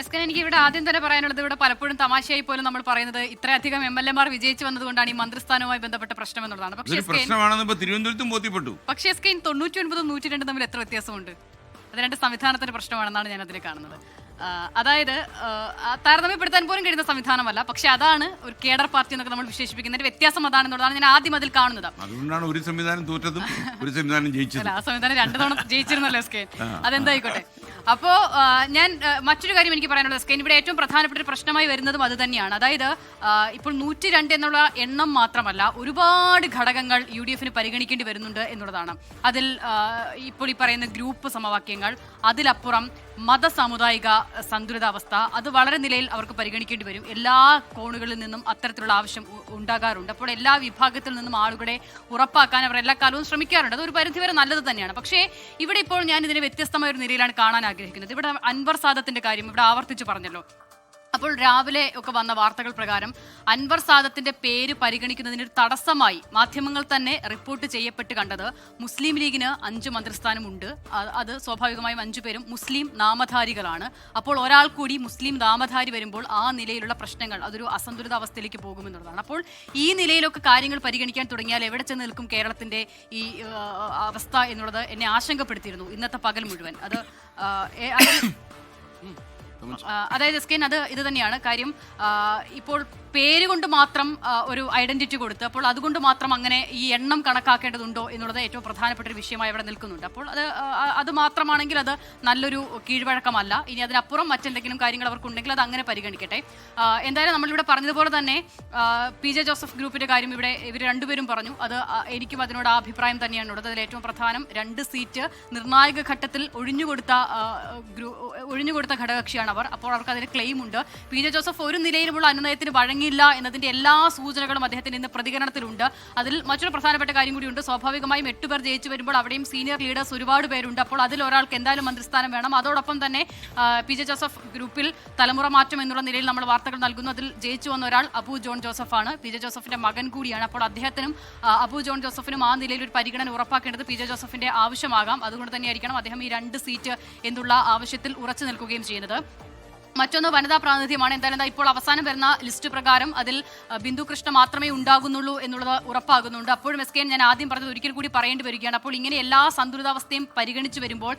എനിക്ക് ഇവിടെ ആദ്യം തന്നെ പറയാനുള്ളത്, ഇവിടെ പലപ്പോഴും തമാശയായി പോലും നമ്മൾ പറയുന്നത് ഇത്രയധികം MLA-മാർ വിജയിച്ചു വന്നതുകൊണ്ടാണ് ഈ മന്ത്രിസ്ഥാനവുമായി ബന്ധപ്പെട്ട പ്രശ്നം എന്നുള്ളതാണ്. പക്ഷേ തിരുവനന്തപുരത്തും ബോധ്യപ്പെട്ടു. പക്ഷേ 99 102 തമ്മിൽ എത്ര വ്യത്യാസമുണ്ട്? അത് രണ്ട് സംവിധാനത്തിന്റെ പ്രശ്നമാണെന്നാണ് ഞാൻ അതിൽ കാണുന്നത്. അതായത് താരതമ്യപ്പെടുത്താൻ പോലും കഴിയുന്ന സംവിധാനമല്ല. പക്ഷെ അതാണ് ഒരു കേഡർ പാർട്ടി എന്നൊക്കെ നമ്മൾ വിശേഷിപ്പിക്കുന്നതിന്റെ വ്യത്യാസം അതാണെന്നുള്ളതാണ് ഞാൻ ആദ്യം അതിൽ കാണുന്നത്. അതുകൊണ്ടാണ് ഒരു സംവിധാനം തോറ്റതും ഒരു സംവിധാനം ജയിച്ചത്. ആ സംവിധാനം 2 തവണ ജയിച്ചിരുന്നല്ലോ SK. അതെന്തായിക്കോട്ടെ. അപ്പോൾ ഞാൻ മറ്റൊരു കാര്യം എനിക്ക് പറയാനുള്ളത്, SK ഇവിടെ ഏറ്റവും പ്രധാനപ്പെട്ട ഒരു പ്രശ്നമായി വരുന്നതും അത് തന്നെയാണ്. അതായത് ഇപ്പോൾ 102 എന്നുള്ള എണ്ണം മാത്രമല്ല, ഒരുപാട് ഘടകങ്ങൾ UDF-ന് പരിഗണിക്കേണ്ടി വരുന്നുണ്ട് എന്നുള്ളതാണ്. അതിൽ ഇപ്പോൾ ഈ പറയുന്ന ഗ്രൂപ്പ് സമവാക്യങ്ങൾ, അതിലപ്പുറം മതസാമുദായിക സന്തുലിതാവസ്ഥ, അത് വളരെ നിലയിൽ അവർക്ക് പരിഗണിക്കേണ്ടി വരും. എല്ലാ കോണുകളിൽ നിന്നും അത്തരത്തിലുള്ള ആവശ്യം ഉണ്ടാകാറുണ്ട്. അപ്പോൾ എല്ലാ വിഭാഗത്തിൽ നിന്നും ആളുകളെ ഉറപ്പാക്കാൻ അവർ എല്ലാ കാലവും ശ്രമിക്കാറുണ്ട്. അത് ഒരു പരിധിവരെ നല്ലത് തന്നെയാണ്. പക്ഷേ ഇവിടെ ഇപ്പോൾ ഞാൻ ഇതിനെ വ്യത്യസ്തമായ ഒരു നിലയിലാണ് കാണാൻ ആഗ്രഹിക്കുന്നത്. ഇവിടെ അൻവർ സാദത്തിന്റെ കാര്യം ഇവിടെ ആവർത്തിച്ച് പറഞ്ഞല്ലോ. അപ്പോൾ രാവിലെ ഒക്കെ വന്ന വാർത്തകൾ പ്രകാരം അൻവർ സാദത്തിന്റെ പേര് പരിഗണിക്കുന്നതിന് ഒരു തടസ്സമായി മാധ്യമങ്ങൾ തന്നെ റിപ്പോർട്ട് ചെയ്യപ്പെട്ട് കണ്ടത് മുസ്ലിം ലീഗിന് 5 മന്ത്രിസ്ഥാനമുണ്ട്. അത് സ്വാഭാവികമായും 5 പേരും മുസ്ലിം നാമധാരികളാണ്. അപ്പോൾ ഒരാൾ കൂടി മുസ്ലിം നാമധാരി വരുമ്പോൾ ആ നിലയിലുള്ള പ്രശ്നങ്ങൾ അതൊരു അസന്തുലിത അവസ്ഥയിലേക്ക് പോകുമെന്നുള്ളതാണ്. അപ്പോൾ ഈ നിലയിലൊക്കെ കാര്യങ്ങൾ പരിഗണിക്കാൻ തുടങ്ങിയാൽ എവിടെ ചെന്ന് നിൽക്കും കേരളത്തിന്റെ ഈ അവസ്ഥ എന്നുള്ളത് എന്നെ ആശങ്കപ്പെടുത്തിയിരുന്നു ഇന്നത്തെ പകൽ മുഴുവൻ. അതായത് സ്കിൻ ഇത് തന്നെയാണ് കാര്യം. ഇപ്പോൾ പേരുകൊണ്ട് മാത്രം ഒരു ഐഡന്റിറ്റി കൊടുത്ത് അപ്പോൾ അതുകൊണ്ട് മാത്രം അങ്ങനെ ഈ എണ്ണം കണക്കാക്കേണ്ടതുണ്ടോ എന്നുള്ളത് ഏറ്റവും പ്രധാനപ്പെട്ട ഒരു വിഷയമായി അവിടെ നിൽക്കുന്നുണ്ട്. അപ്പോൾ അത് മാത്രമാണെങ്കിൽ അത് നല്ലൊരു കീഴ്വഴക്കമല്ല. ഇനി അതിനപ്പുറം മറ്റെന്തെങ്കിലും കാര്യങ്ങൾ അവർക്കുണ്ടെങ്കിൽ അത് അങ്ങനെ പരിഗണിക്കട്ടെ. എന്തായാലും നമ്മളിവിടെ പറഞ്ഞതുപോലെ തന്നെ PJ ജോസഫ് ഗ്രൂപ്പിന്റെ കാര്യം ഇവിടെ ഇവർ രണ്ടുപേരും പറഞ്ഞു. അത് എനിക്കും അതിനോട് ആ അഭിപ്രായം തന്നെയാണുള്ളത്. അതിൽ ഏറ്റവും പ്രധാനം 2 സീറ്റ് നിർണായക ഘട്ടത്തിൽ ഒഴിഞ്ഞുകൊടുത്ത ഘടകകക്ഷിയാണ് അവർ. അപ്പോൾ അവർക്ക് അതിന് ക്ലെയിം ഉണ്ട്. PJ ജോസഫ് ഒരു നിലയിലുമുള്ള അനുനയത്തിന് വഴങ്ങിയില്ല എന്നതിന്റെ എല്ലാ സൂചനകളും അദ്ദേഹത്തിന് ഇന്ന് പ്രതികരണത്തിലുണ്ട്. അതിൽ മറ്റൊരു പ്രധാനപ്പെട്ട കാര്യം കൂടിയുണ്ട്. സ്വാഭാവികമായും 8 പേർ ജയിച്ചു വരുമ്പോൾ അവിടെയും സീനിയർ ലീഡേഴ്സ് ഒരുപാട് പേരുണ്ട്. അപ്പോൾ അതിൽ ഒരാൾക്ക് എന്തായാലും മന്ത്രിസ്ഥാനം വേണം. അതോടൊപ്പം തന്നെ PJ ജോസഫ് ഗ്രൂപ്പിൽ തലമുറ മാറ്റം എന്നുള്ള നിലയിൽ നമ്മൾ വാർത്തകൾ നൽകുന്നു. അതിൽ ജയിച്ചു വന്ന ഒരാൾ അബു ജോൺ ജോസഫാണ്. PJ ജോസഫിന്റെ മകൻ കൂടിയാണ്. അപ്പോൾ അദ്ദേഹത്തിനും അബു ജോൺ ജോസഫിനും ആ നിലയിൽ ഒരു പരിഗണന ഉറപ്പാക്കേണ്ടത് PJ ജോസഫിന്റെ ആവശ്യമാകാം. അതുകൊണ്ട് തന്നെയായിരിക്കണം അദ്ദേഹം ഈ 2 സീറ്റ് എന്നുള്ള ആവശ്യത്തിൽ ഉറച്ചു നിൽക്കുകയും ചെയ്യുന്നത്. മറ്റൊന്ന് വനിതാ പ്രാതിനിധ്യമാണ്. എന്തായാലും ഇപ്പോൾ അവസാനം വരുന്ന ലിസ്റ്റ് പ്രകാരം അതിൽ ബിന്ദു കൃഷ്ണ മാത്രമേ ഉണ്ടാകുന്നുള്ളൂ എന്നുള്ളത് ഉറപ്പാകുന്നുണ്ട്. അപ്പോഴും SK ഞാൻ ആദ്യം പറഞ്ഞത് ഒരിക്കൽ കൂടി പറയേണ്ടി വരികയാണ്. അപ്പോൾ ഇങ്ങനെ എല്ലാ സന്തുലിതാവസ്ഥയും പരിഗണിച്ച് വരുമ്പോൾ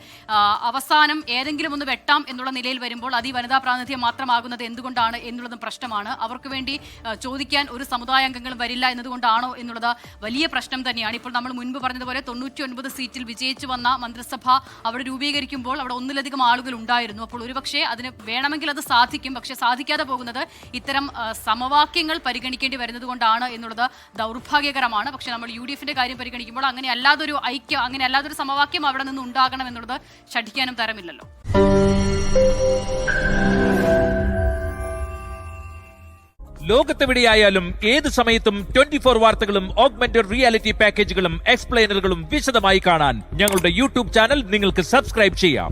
അവസാനം ഏതെങ്കിലും ഒന്ന് വെട്ടാം എന്നുള്ള നിലയിൽ വരുമ്പോൾ അത് ഈ വനിതാ പ്രാതിനിധ്യം മാത്രമാകുന്നത് എന്തുകൊണ്ടാണ് എന്നുള്ളതും പ്രശ്നമാണ്. അവർക്ക് വേണ്ടി ചോദിക്കാൻ ഒരു സമുദായ അംഗങ്ങളും വരില്ല എന്നതുകൊണ്ടാണോ എന്നുള്ളത് വലിയ പ്രശ്നം തന്നെയാണ്. ഇപ്പോൾ നമ്മൾ മുൻപ് പറഞ്ഞതുപോലെ 99 സീറ്റിൽ വിജയിച്ചു വന്ന മന്ത്രിസഭ അവിടെ രൂപീകരിക്കുമ്പോൾ അവിടെ ഒന്നിലധികം ആളുകൾ ഉണ്ടായിരുന്നു. അപ്പോൾ ഒരുപക്ഷെ അതിന് വേണമെങ്കിൽ അത് സാധിക്കും. പക്ഷെ സാധിക്കാതെ പോകുന്നത് ഇത്തരം സമവാക്യങ്ങൾ പരിഗണിക്കേണ്ടി വരുന്നത് കൊണ്ടാണ് എന്നുള്ളത് ദൗർഭാഗ്യകരമാണ്. പക്ഷെ നമ്മൾ UDF-ന്റെ കാര്യം പരിഗണിക്കുമ്പോൾ അങ്ങനെ അല്ലാതൊരു ഐക്യം, അങ്ങനെ അല്ലാതൊരു സമവാക്യം അവിടെ നിന്ന് ഉണ്ടാകണം എന്നുള്ളത് ശഠിക്കാനും തരമില്ലല്ലോ. ലോകത്തെവിടെയായാലും ഏത് സമയത്തും 24 വാർത്തകളും ഓഗ്മെന്റഡ് റിയാലിറ്റി പാക്കേജുകളും എക്സ്പ്ലെയിനറുകളും വിശദമായി കാണാൻ ഞങ്ങളുടെ YouTube ചാനൽ നിങ്ങൾക്ക് സബ്സ്ക്രൈബ് ചെയ്യാം.